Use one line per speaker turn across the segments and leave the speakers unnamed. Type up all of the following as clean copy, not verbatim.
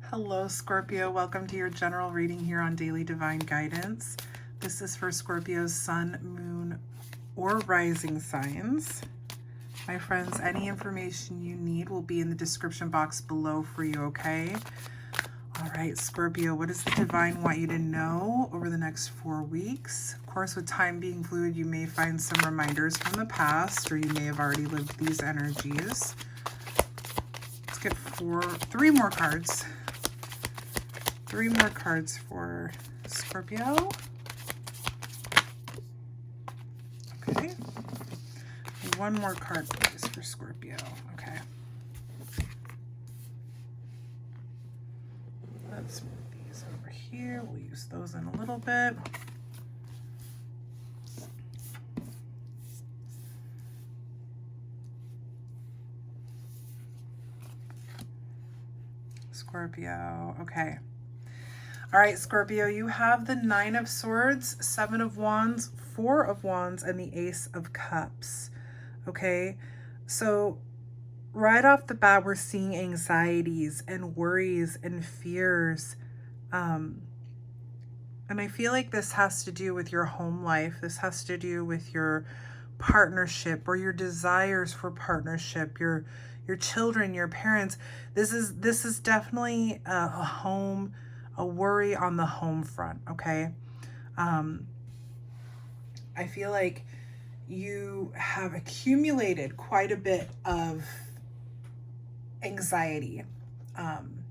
Hello, Scorpio. Welcome to your general reading here on Daily Divine Guidance. This is for Scorpio's sun, moon, or rising signs. My friends, any information you need will be in the description box below for you, okay? All right, Scorpio, what does the divine want you to know over the next 4 weeks? Of course, with time being fluid, you may find some reminders from the past, or you may have already lived these energies. Let's get three more cards. 3 more cards for Scorpio. Okay. 1 more card, please, for Scorpio. Okay. Let's move these over here. We'll use those in a little bit. Scorpio. Okay. All right, Scorpio, you have the 9 of Swords, 7 of Wands, 4 of Wands, and the Ace of Cups. Okay, so right off the bat, we're seeing anxieties and worries and fears. And I feel like this has to do with your home life. This has to do with your partnership or your desires for partnership, your children, your parents. This is definitely a worry on the home front, okay? I feel like you have accumulated quite a bit of anxiety. And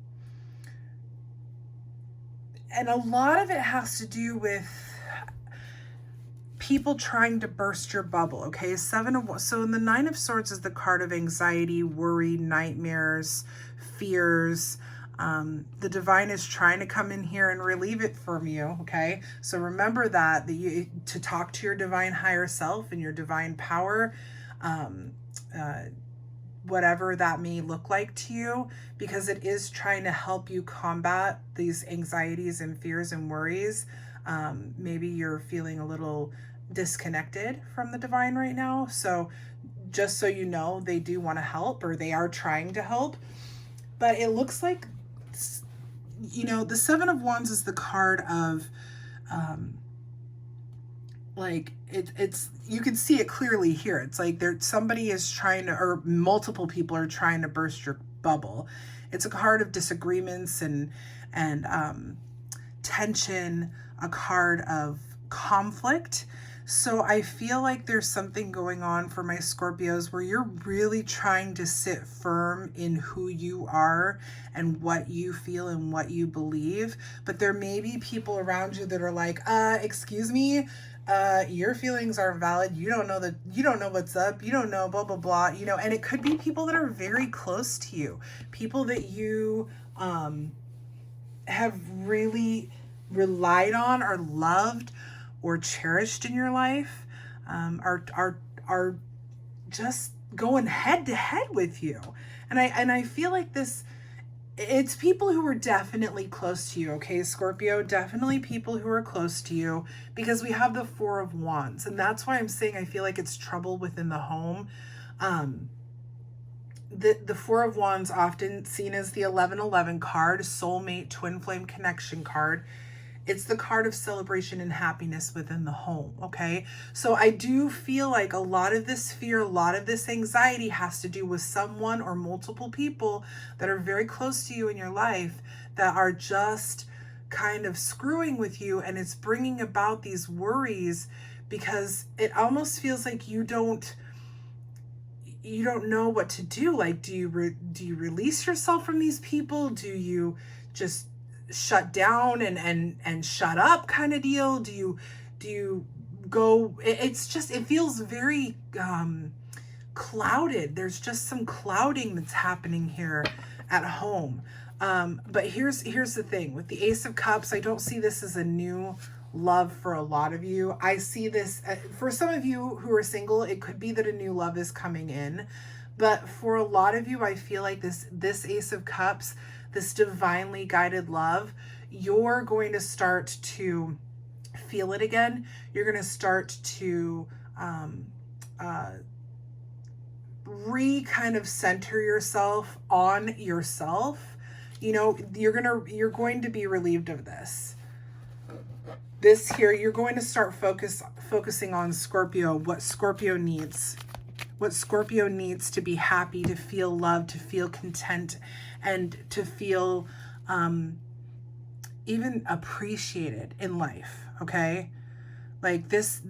a lot of it has to do with people trying to burst your bubble, okay? So in the 9 of Swords is the card of anxiety, worry, nightmares, fears. The divine is trying to come in here and relieve it from you, okay? So remember that you to talk to your divine higher self and your divine power, whatever that may look like to you, because it is trying to help you combat these anxieties and fears and worries. Maybe you're feeling a little disconnected from the divine right now. So just so you know, they do want to help, or they are trying to help. But it looks like, you know, the 7 of Wands is the card of, like, it's you can see it clearly here. It's like somebody is trying to, or multiple people are trying to burst your bubble. It's a card of disagreements and tension, a card of conflict. So I feel like there's something going on for my Scorpios where you're really trying to sit firm in who you are and what you feel and what you believe. But there may be people around you that are like, excuse me, your feelings are valid. You don't know what's up. You don't know, blah, blah, blah, you know, and it could be people that are very close to you, people that you, have really relied on or loved or cherished in your life, are just going head to head with you. And I feel like it's people who are definitely close to you, okay, Scorpio? Definitely people who are close to you, because we have the 4 of Wands. And that's why I'm saying I feel like it's trouble within the home. The 4 of Wands, often seen as the 1111 card, soulmate, twin flame connection card. It's the card of celebration and happiness within the home, okay? So I do feel like a lot of this fear, a lot of this anxiety has to do with someone or multiple people that are very close to you in your life that are just kind of screwing with you, and it's bringing about these worries because it almost feels like you don't know what to do. Like, do you release yourself from these people? Do you just shut down and shut up kind of deal? Do you go, it feels very clouded. There's just some clouding that's happening here at home. But here's the thing with the Ace of Cups. I don't see this as a new love for a lot of you. I see this for some of you who are single, it could be that a new love is coming in. But for a lot of you, I feel like this Ace of Cups, this divinely guided love, you're going to start to feel it again. You're going to start to kind of center yourself on yourself. You know, you're going to be relieved of this. This here, you're going to start focusing on Scorpio, what Scorpio needs. What Scorpio needs to be happy, to feel loved, to feel content, and to feel even appreciated in life, okay? Like this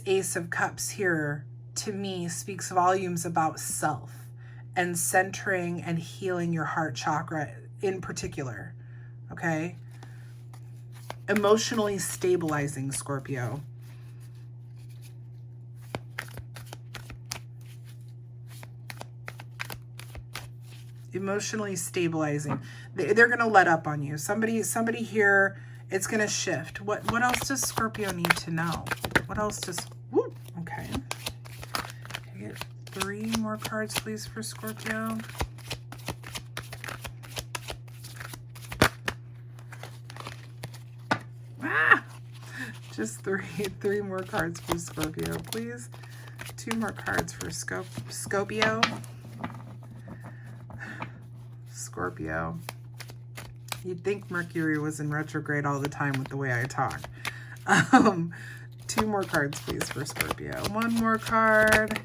Ace of Cups here, to me, speaks volumes about self and centering and healing your heart chakra in particular, okay? Emotionally stabilizing, Scorpio. Emotionally stabilizing. They're going to let up on you. Somebody here, it's going to shift. What else does Scorpio need to know? What else does... Woo, okay. Can I get 3 more cards, please, for Scorpio? Just three more cards for Scorpio, please. 2 more cards for Scorpio. Scorpio. You'd think Mercury was in retrograde all the time with the way I talk. 2 more cards, please, for Scorpio. 1 more card.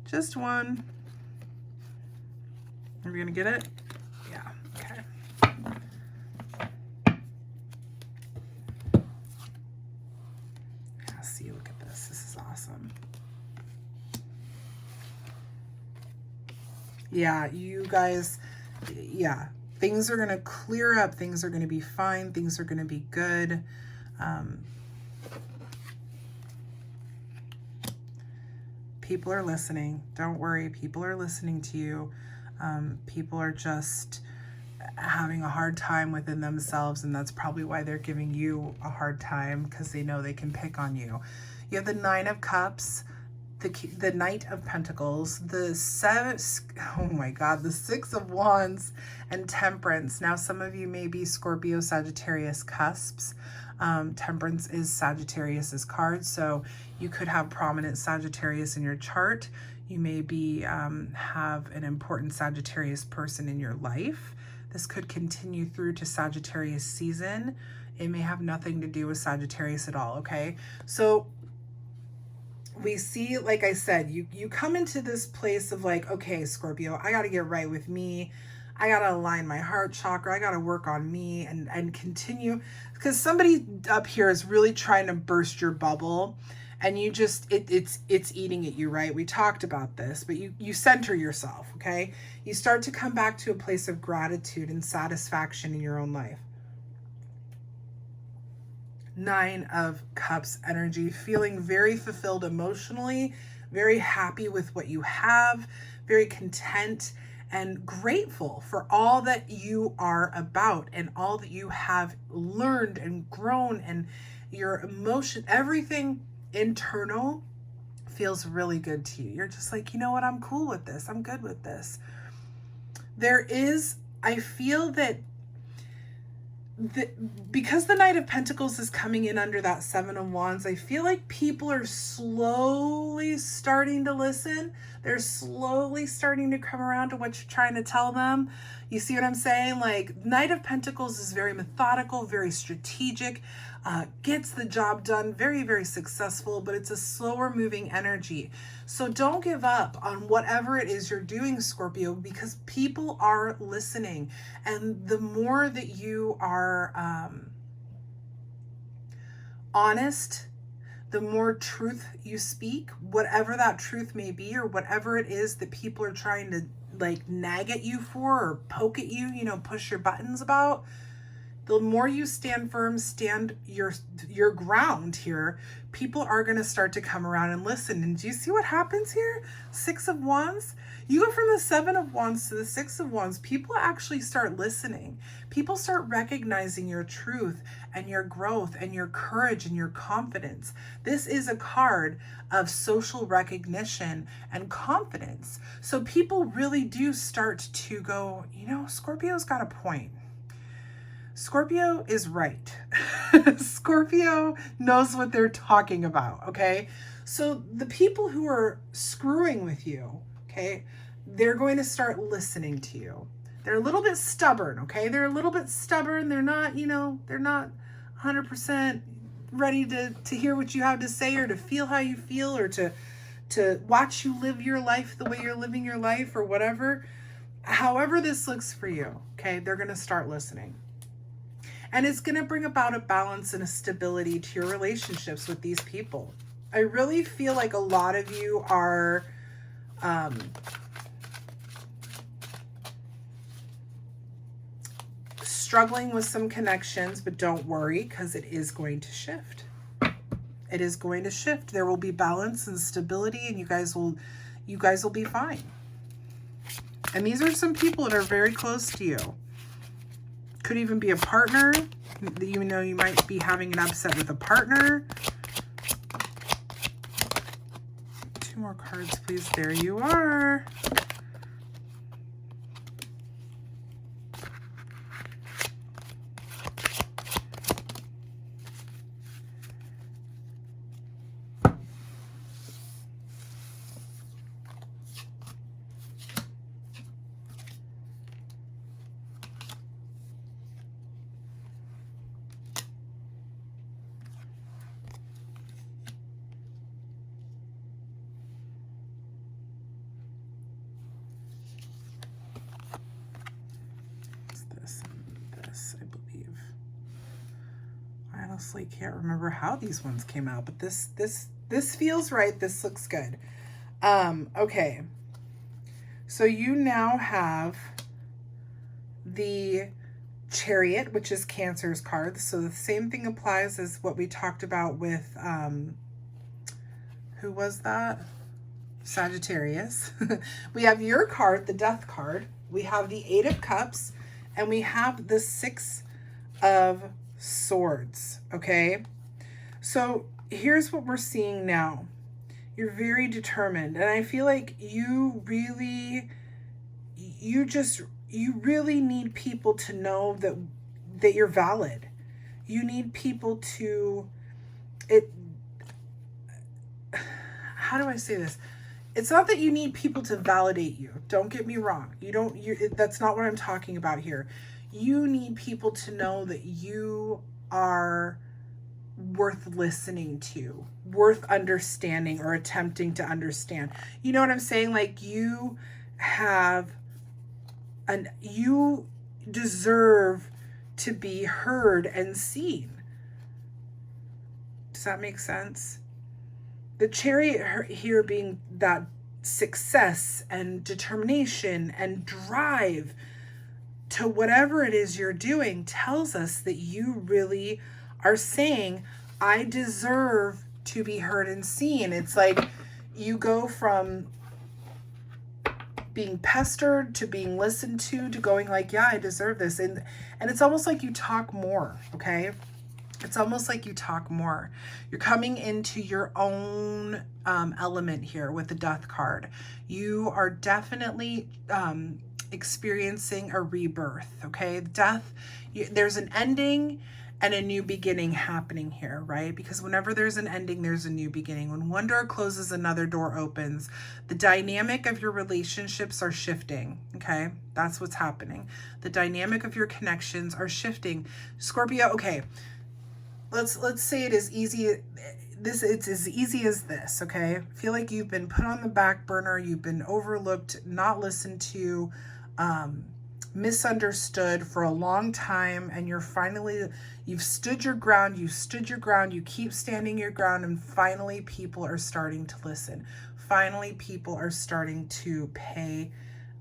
Just 1. Are we gonna get it? Yeah, okay. See, look at this. This is awesome. Yeah, you guys, yeah, things are going to clear up. Things are going to be fine. Things are going to be good. People are listening. Don't worry. People are listening to you. People are just having a hard time within themselves, and that's probably why they're giving you a hard time, because they know they can pick on you. You have the 9 of Cups, the Knight of Pentacles, the 6 of Wands, and Temperance. Now, some of you may be Scorpio, Sagittarius cusps. Temperance is Sagittarius's card, so you could have prominent Sagittarius in your chart. You may be have an important Sagittarius person in your life. This could continue through to Sagittarius season. It may have nothing to do with Sagittarius at all, okay? So we see, like I said, you come into this place of like, okay, Scorpio, I got to get right with me. I got to align my heart chakra. I got to work on me and continue, because somebody up here is really trying to burst your bubble, and you just, it's eating at you, right? We talked about this, but you center yourself, okay? You start to come back to a place of gratitude and satisfaction in your own life. 9 of Cups energy, feeling very fulfilled emotionally, very happy with what you have, very content and grateful for all that you are about and all that you have learned and grown, and your emotion, everything internal feels really good to you. You're just like, you know what, I'm cool with this. I'm good with this. I feel that because the Knight of Pentacles is coming in under that 7 of Wands, I feel like people are slowly starting to listen. They're slowly starting to come around to what you're trying to tell them. You see what I'm saying? Like, Knight of Pentacles is very methodical, very strategic, gets the job done, very, very successful, but it's a slower moving energy. So don't give up on whatever it is you're doing, Scorpio, because people are listening. And the more that you are honest, the more truth you speak, whatever that truth may be, or whatever it is that people are trying to like nag at you for, or poke at you, push your buttons about, the more you stand firm, stand your ground here, people are going to start to come around and listen. And do you see what happens here? 6 of Wands. You go from the 7 of Wands to the 6 of Wands. People actually start listening. People start recognizing your truth and your growth and your courage and your confidence. This is a card of social recognition and confidence. So people really do start to go, Scorpio's got a point. Scorpio is right. Scorpio knows what they're talking about, okay? So the people who are screwing with you, okay, they're going to start listening to you. They're a little bit stubborn, okay? They're a little bit stubborn. They're not, they're not 100% ready to hear what you have to say, or to feel how you feel, or to watch you live your life the way you're living your life, or whatever. However this looks for you, okay? They're going to start listening. And it's going to bring about a balance and a stability to your relationships with these people. I really feel like a lot of you are struggling with some connections, but don't worry, because it is going to shift. It is going to shift. There will be balance and stability, and you guys will be fine. And these are some people that are very close to you. Could even be a partner. You know, you might be having an upset with a partner. 2 more cards, please. There you are. Honestly can't remember how these ones came out, but this feels right. This looks good. Okay. So you now have the Chariot, which is Cancer's card. So the same thing applies as what we talked about with who was that? Sagittarius. We have your card, the Death card. We have the 8 of Cups, and we have the 6 of Swords. Okay, so here's what we're seeing now. You're very determined, and I feel like you really need people to know that you're valid. You need people to how do I say this? It's not that you need people to validate you. Don't get me wrong. That's not what I'm talking about here. You need people to know that you are worth listening to, worth understanding, or attempting to understand. You know what I'm saying? Like, you deserve to be heard and seen. Does that make sense? The Chariot here being that success and determination and drive to whatever it is you're doing tells us that you really are saying, I deserve to be heard and seen. It's like you go from being pestered to being listened to going like, yeah, I deserve this. And it's almost like you talk more, okay? It's almost like you talk more. You're coming into your own element here with the Death card. You are definitely experiencing a rebirth, okay? Death, there's an ending and a new beginning happening here, right? Because whenever there's an ending, there's a new beginning. When one door closes, another door opens. The dynamic of your relationships are shifting, okay? That's what's happening. The dynamic of your connections are shifting. Scorpio, okay, let's say it is easy. It's as easy as this, okay? I feel like you've been put on the back burner, you've been overlooked, not listened to, misunderstood for a long time, and you've stood your ground, you keep standing your ground, and finally people are starting to listen. Finally people are starting to pay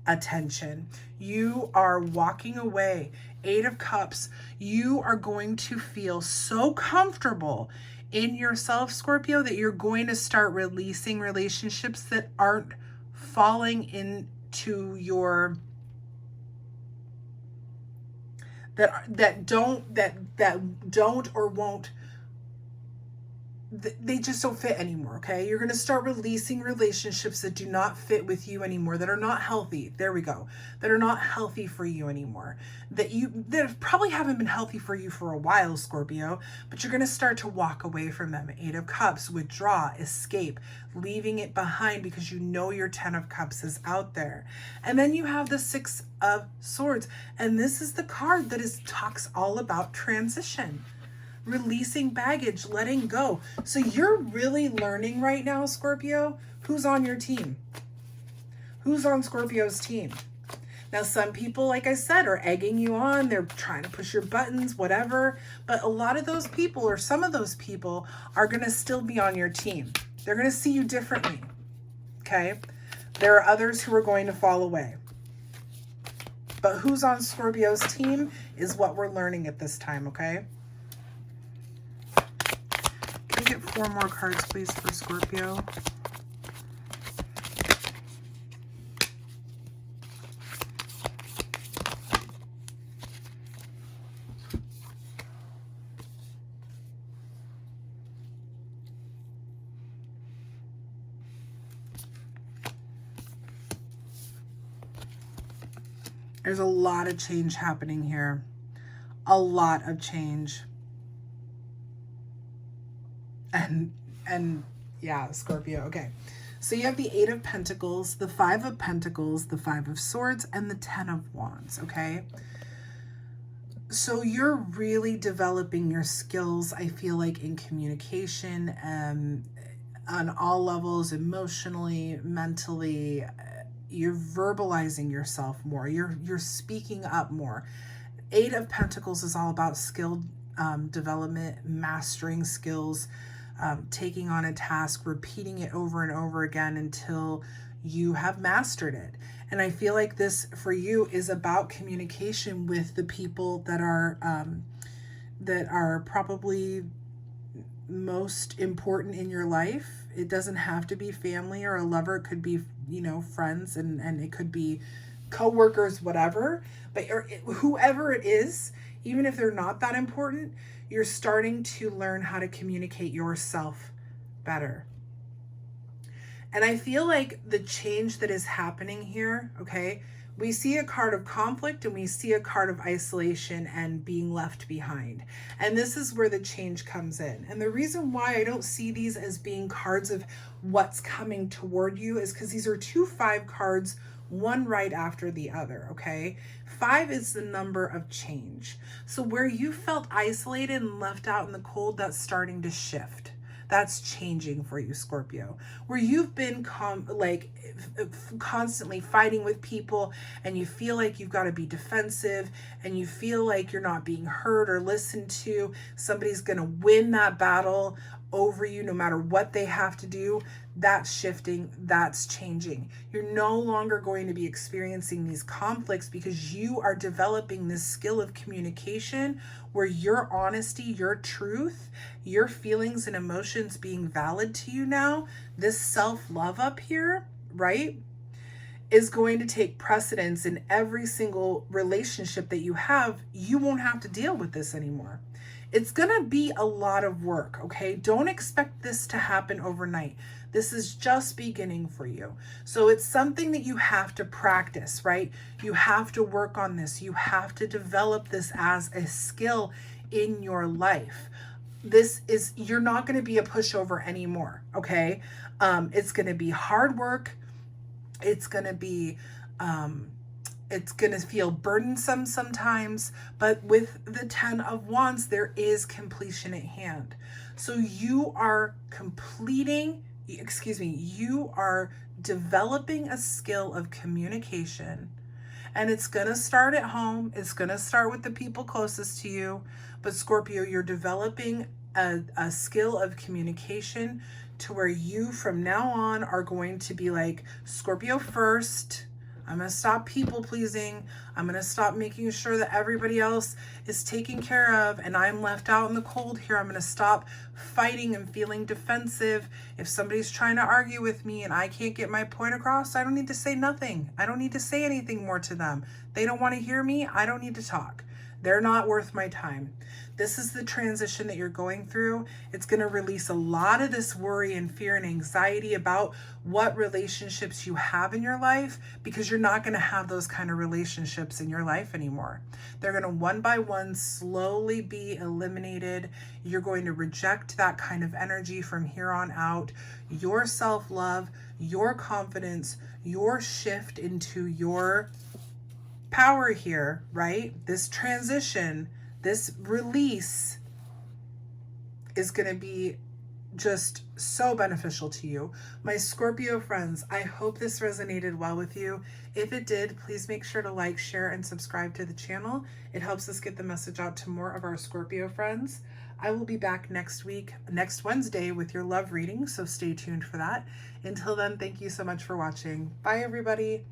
attention. You are walking away. 8 of Cups, you are going to feel so comfortable in yourself, Scorpio, that you're going to start releasing relationships that aren't falling into your that don't or won't they just don't fit anymore, okay? You're going to start releasing relationships that do not fit with you anymore, that are not healthy. There we go. That are not healthy for you anymore. That probably haven't been healthy for you for a while, Scorpio, but you're going to start to walk away from them. 8 of Cups, withdraw, escape, leaving it behind because you know your 10 of Cups is out there. And then you have the 6 of Swords, and this is the card that talks all about transition. Releasing baggage, letting go. So you're really learning right now, Scorpio, who's on your team. Who's on Scorpio's team? Now, some people, like I said, are egging you on. They're trying to push your buttons, whatever. But a lot of those people, or some of those people, are going to still be on your team. They're going to see you differently. Okay? There are others who are going to fall away. But who's on Scorpio's team is what we're learning at this time, okay? Get 4 more cards, please, for Scorpio. There's a lot of change happening here. A lot of change. And yeah, Scorpio. Okay. So you have the 8 of Pentacles, the 5 of Pentacles, the 5 of Swords, and the 10 of Wands, okay? So you're really developing your skills, I feel like, in communication, on all levels, emotionally, mentally. You're verbalizing yourself more. You're speaking up more. 8 of Pentacles is all about skill development, mastering skills, taking on a task, repeating it over and over again until you have mastered it. And I feel like this for you is about communication with the people that are probably most important in your life. It doesn't have to be family or a lover. It could be, friends, and it could be coworkers, whatever. But whoever it is, even if they're not that important, you're starting to learn how to communicate yourself better. And I feel like the change that is happening here, okay, we see a card of conflict and we see a card of isolation and being left behind. And this is where the change comes in. And the reason why I don't see these as being cards of what's coming toward you is because these are 2 5 cards, one right after the other, okay? 5 is the number of change. So where you felt isolated and left out in the cold, that's starting to shift. That's changing for you, Scorpio. Where you've been constantly fighting with people and you feel like you've got to be defensive and you feel like you're not being heard or listened to, somebody's going to win that battle over you no matter what they have to do. That's shifting, that's changing. You're no longer going to be experiencing these conflicts because you are developing this skill of communication where your honesty, your truth, your feelings and emotions being valid to you now, this self-love up here, right, is going to take precedence in every single relationship that you have. You won't have to deal with this anymore. It's going to be a lot of work, okay? Don't expect this to happen overnight. This is just beginning for you. So it's something that you have to practice, right? You have to work on this. You have to develop this as a skill in your life. You're not going to be a pushover anymore, okay? It's going to be hard work. It's going to be... it's going to feel burdensome sometimes, but with the 10 of Wands, there is completion at hand. So you are you are developing a skill of communication, and it's going to start at home. It's going to start with the people closest to you. But Scorpio, you're developing a skill of communication to where you from now on are going to be like, Scorpio first. I'm going to stop people pleasing. I'm going to stop making sure that everybody else is taken care of and I'm left out in the cold here. I'm going to stop fighting and feeling defensive. If somebody's trying to argue with me and I can't get my point across, I don't need to say nothing. I don't need to say anything more to them. They don't want to hear me. I don't need to talk. They're not worth my time. This is the transition that you're going through. It's going to release a lot of this worry and fear and anxiety about what relationships you have in your life, because you're not going to have those kind of relationships in your life anymore. They're going to one by one slowly be eliminated. You're going to reject that kind of energy from here on out. Your self-love, your confidence, your shift into your power here, right? This transition, this release is going to be just so beneficial to you. My Scorpio friends, I hope this resonated well with you. If it did, please make sure to like, share, and subscribe to the channel. It helps us get the message out to more of our Scorpio friends. I will be back next week, next Wednesday, with your love reading, so stay tuned for that. Until then, thank you so much for watching. Bye, everybody.